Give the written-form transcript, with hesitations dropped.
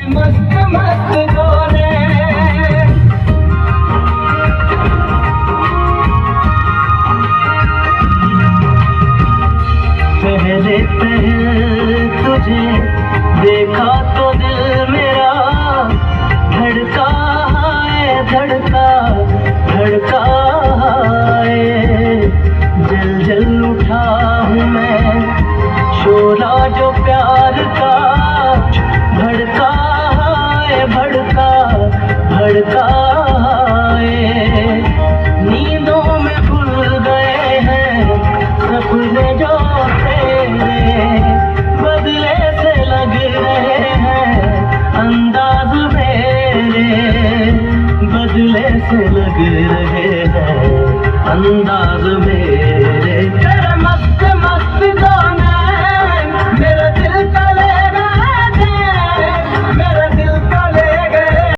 मस्त मस्त गाने पहले पहल तुझे देखा तो दिल मेरा धड़का है, धड़का धड़का है। जल जल उठा हूँ मैं, शोला जो प्यार का भड़का है, भड़का भड़का है। नींदों में भूल गए हैं सपने जो तेरे, बदले से लग रहे हैं अंदाज मेरे, बदले से लग रहे हैं अंदाज मेरे।